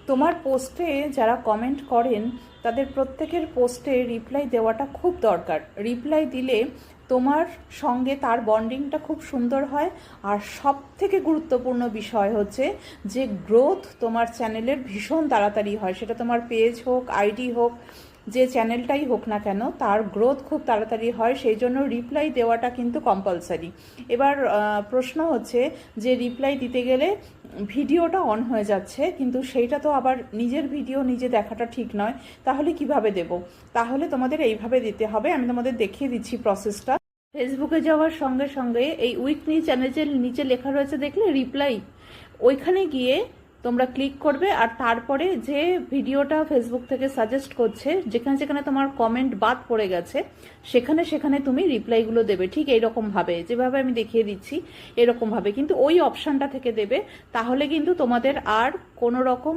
তোমার পোস্টে যারা কমেন্ট করেন তাদের প্রত্যেকের পোস্টে রিপ্লাই দেওয়াটা খুব দরকার। রিপ্লাই দিলে তোমার সঙ্গে তার বন্ডিংটা খুব সুন্দর হয়। আর সব থেকে গুরুত্বপূর্ণ বিষয় হচ্ছে যে গ্রোথ তোমার চ্যানেলের ভীষণ তাড়াতাড়ি হয়, সেটা তোমার পেজ হোক, আইডি হোক, যে চ্যানেলটাই হোক না কেন, তার গ্রোথ খুব তাড়াতাড়ি হয়। সেই জন্য রিপ্লাই দেওয়াটা কিন্তু কম্পালসারি। এবার প্রশ্ন হচ্ছে যে রিপ্লাই দিতে গেলে ভিডিওটা অন হয়ে যাচ্ছে, কিন্তু সেইটা তো আবার নিজের ভিডিও নিজে দেখাটা ঠিক নয়, তাহলে কিভাবে দেব? তাহলে তোমাদের এইভাবে দিতে হবে, আমি তোমাদের দেখিয়ে দিচ্ছি প্রসেসটা। ফেসবুকে যাওয়ার সঙ্গে সঙ্গে এই উইকলি চ্যানেলের নিচে লেখা রয়েছে, দেখলে রিপ্লাই, ওইখানে গিয়ে তোমরা ক্লিক করবে। আর তারপরে যে ভিডিওটা ফেসবুক থেকে সাজেস্ট করছে, যেখানে যেখানে তোমার কমেন্ট বাদ পড়ে গেছে, সেখানে সেখানে তুমি রিপ্লাইগুলো দেবে, ঠিক এইরকমভাবে যেভাবে আমি দেখিয়ে দিচ্ছি এরকমভাবে, কিন্তু ওই অপশানটা থেকে দেবে। তাহলে কিন্তু তোমাদের আর কোনো রকম